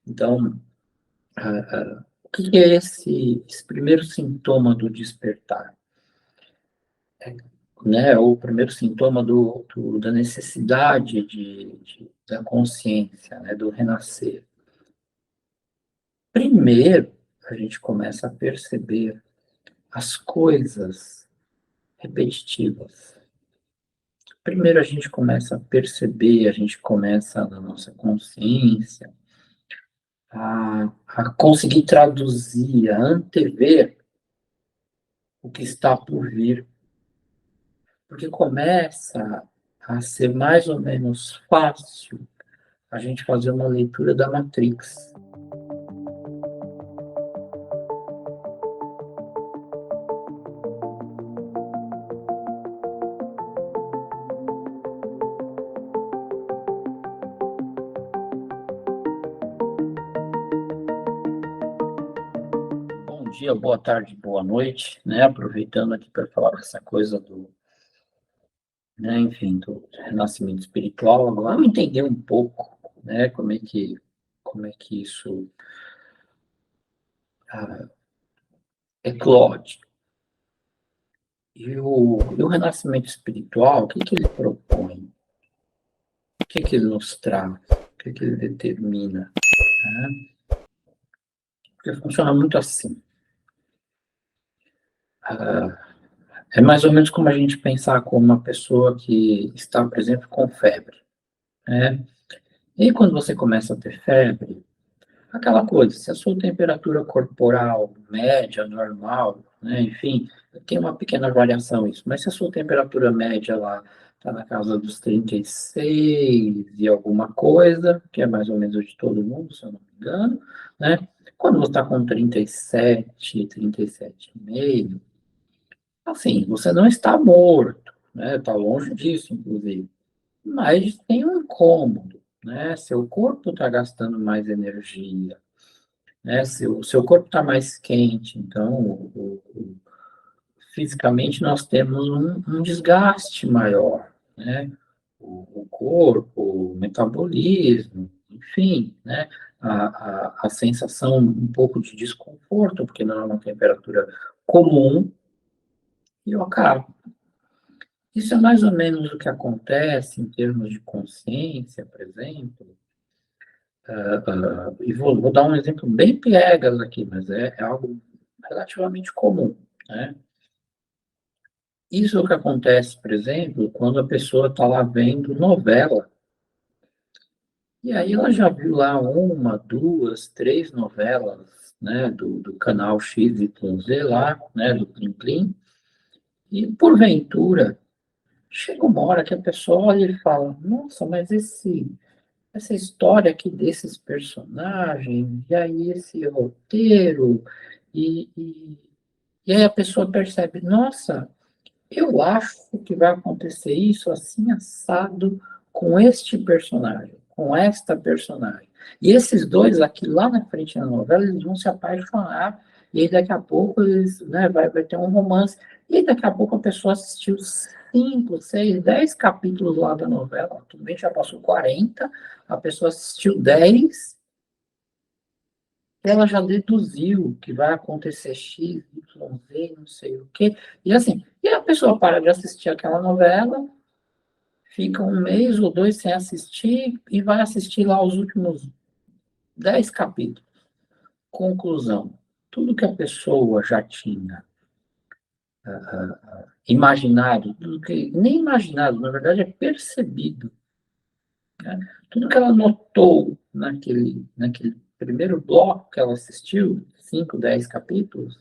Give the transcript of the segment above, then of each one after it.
Então, o que é esse primeiro sintoma do despertar? Né? O primeiro sintoma da necessidade da consciência, né? Do renascer. Primeiro, a gente começa a perceber as coisas repetitivas. Primeiro, a gente começa a perceber, a gente começa na nossa consciência a conseguir traduzir, a antever o que está por vir. Porque começa a ser mais ou menos fácil a gente fazer uma leitura da Matrix. Bom dia, boa tarde, boa noite, né? Aproveitando aqui para falar essa coisa né, enfim, do renascimento espiritual, agora vamos entender um pouco, né, como é que isso eclode. E o renascimento espiritual, o que ele propõe? O que ele nos traz? O que ele determina? Né? Porque funciona muito assim. É mais ou menos como a gente pensar como uma pessoa que está, por exemplo, com febre. Né? E aí, quando você começa a ter febre, aquela coisa, se a sua temperatura corporal média, normal, né, enfim, tem uma pequena variação isso, mas se a sua temperatura média lá está na casa dos 36 e alguma coisa, que é mais ou menos o de todo mundo, se eu não me engano, né, quando você está com 37, 37,5, assim, você não está morto, né, está longe disso, inclusive, mas tem um incômodo, né, seu corpo está gastando mais energia, né? Se o seu corpo está mais quente, então, fisicamente nós temos um desgaste maior, né? O corpo, o metabolismo, enfim, né? A sensação um pouco de desconforto, porque não é uma temperatura comum, e eu acabo. Isso é mais ou menos o que acontece em termos de consciência, por exemplo. E vou dar um exemplo bem piegas aqui, mas é algo relativamente comum, né? Isso é o que acontece, por exemplo, quando a pessoa está lá vendo novela. E aí ela já viu lá uma, duas, três novelas, né, do canal XYZ lá, né, do Plim Plim, e porventura chega uma hora que a pessoa olha e fala, nossa, mas essa história aqui desses personagens, e aí esse roteiro, e, e, e aí a pessoa percebe, nossa, eu acho que vai acontecer isso assim, assado, com este personagem, com esta personagem. E esses dois aqui, lá na frente na novela, eles vão se apaixonar, e aí daqui a pouco eles, né, vai ter um romance, e aí daqui a pouco a pessoa assistiu 5, 6, 10 capítulos lá da novela, tudo bem, já passou 40, a pessoa assistiu 10, ela já deduziu que vai acontecer X, Y, Z, não sei o quê. E assim, e a pessoa para de assistir aquela novela, fica um mês ou dois sem assistir e vai assistir lá os últimos 10 capítulos. Conclusão: tudo que a pessoa já tinha imaginado, tudo que nem imaginado, na verdade é percebido, né? Tudo que ela notou naquele primeiro bloco que ela assistiu, 5, 10 capítulos,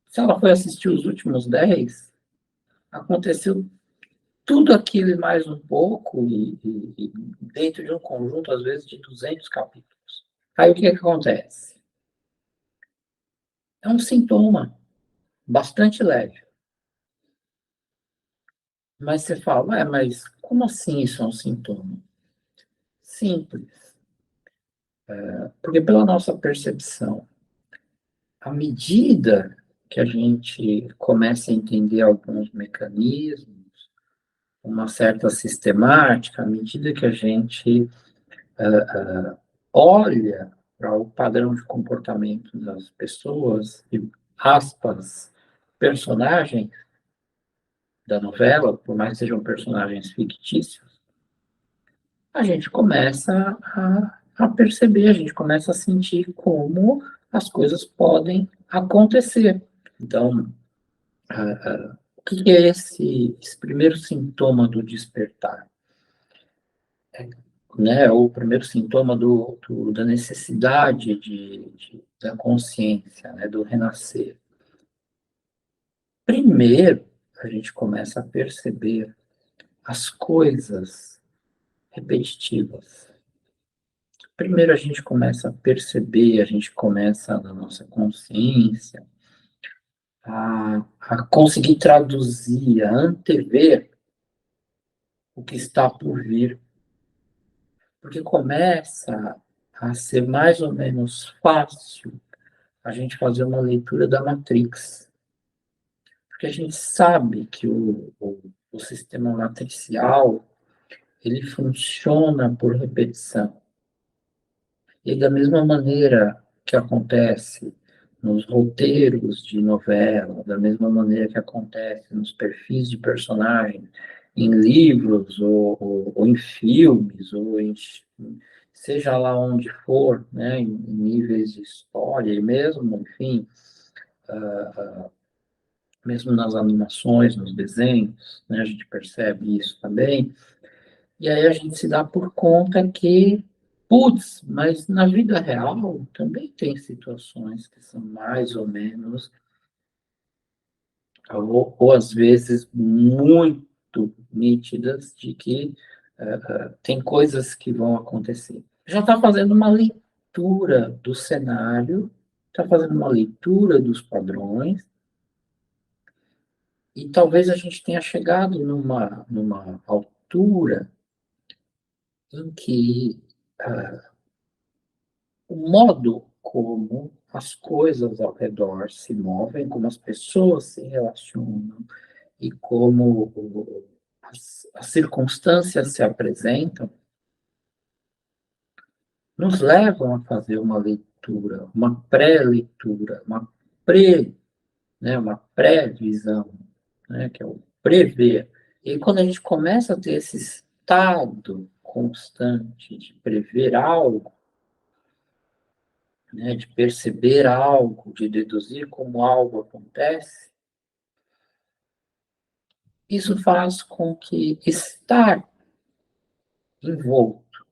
se ela foi assistir os últimos 10, aconteceu tudo aquilo e mais um pouco, e dentro de um conjunto, às vezes, de 200 capítulos. Aí o que acontece? É um sintoma bastante leve. Mas você fala, mas como assim isso é um sintoma? Simples. Porque pela nossa percepção, à medida que a gente começa a entender alguns mecanismos, uma certa sistemática, à medida que a gente olha para o padrão de comportamento das pessoas e, aspas, personagens da novela, por mais que sejam personagens fictícios, a gente começa a perceber, a gente começa a sentir como as coisas podem acontecer. Então, o que é esse primeiro sintoma do despertar? Né? O primeiro sintoma da necessidade da consciência, né? Do renascer. Primeiro, a gente começa a perceber as coisas repetitivas. Primeiro, a gente começa a perceber, a gente começa na nossa consciência a conseguir traduzir, a antever o que está por vir, porque começa a ser mais ou menos fácil a gente fazer uma leitura da Matrix, porque a gente sabe que o sistema matricial ele funciona por repetição. E da mesma maneira que acontece nos roteiros de novela, da mesma maneira que acontece nos perfis de personagem, em livros, ou em filmes, seja lá onde for, né, em níveis de história, e mesmo, enfim, mesmo nas animações, nos desenhos, né, a gente percebe isso também. E aí a gente se dá por conta que, putz, mas na vida real também tem situações que são mais ou menos, ou às vezes muito nítidas, de que tem coisas que vão acontecer. Já está fazendo uma leitura do cenário, está fazendo uma leitura dos padrões, e talvez a gente tenha chegado numa altura em que o modo como as coisas ao redor se movem, como as pessoas se relacionam e como as circunstâncias se apresentam, nos levam a fazer uma leitura, uma pré-leitura, uma pré-visão, né, que é o prever. E quando a gente começa a ter esse estado constante de prever algo, né, de perceber algo, de deduzir como algo acontece, isso faz com que estar envolto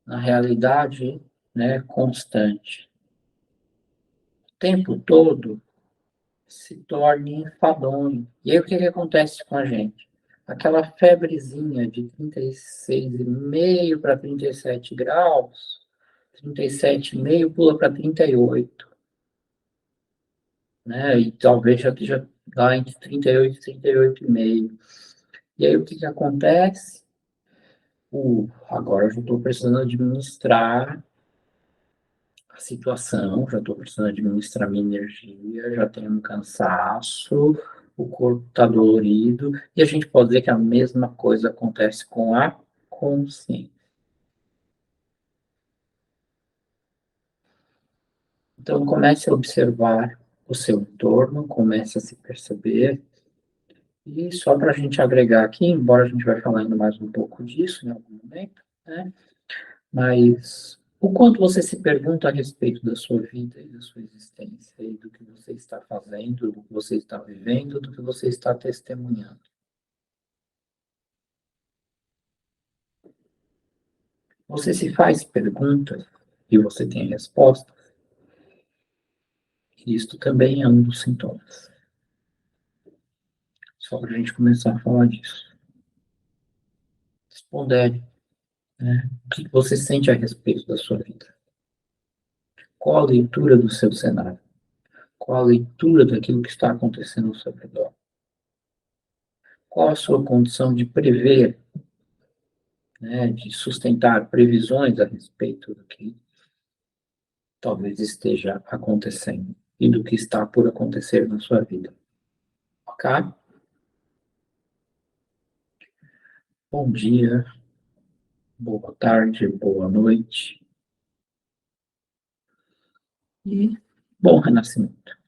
na realidade, né, constante, o tempo todo, se torne enfadonho. E aí o que, que acontece com a gente? Aquela febrezinha de 36,5 para 37 graus, 37,5 pula para 38, né? E talvez já esteja lá entre 38 e 38,5. E aí o que, que acontece? Agora eu já estou precisando administrar a situação, já estou precisando administrar minha energia, já tenho um cansaço, o corpo está dolorido, e a gente pode dizer que a mesma coisa acontece com a consciência. Então comece a observar o seu entorno, comece a se perceber, e só para a gente agregar aqui, embora a gente vai falando mais um pouco disso em algum momento, né? Mas o quanto você se pergunta a respeito da sua vida e da sua existência, e do que você está fazendo, do que você está vivendo, do que você está testemunhando. Você se faz perguntas e você tem respostas. Isto também é um dos sintomas. Só para a gente começar a falar disso. Responder, né? O que você sente a respeito da sua vida? Qual a leitura do seu cenário? Qual a leitura daquilo que está acontecendo ao seu redor? Qual a sua condição de prever, né, de sustentar previsões a respeito do que talvez esteja acontecendo e do que está por acontecer na sua vida. Ok? Bom dia. boa tarde, boa noite e bom renascimento.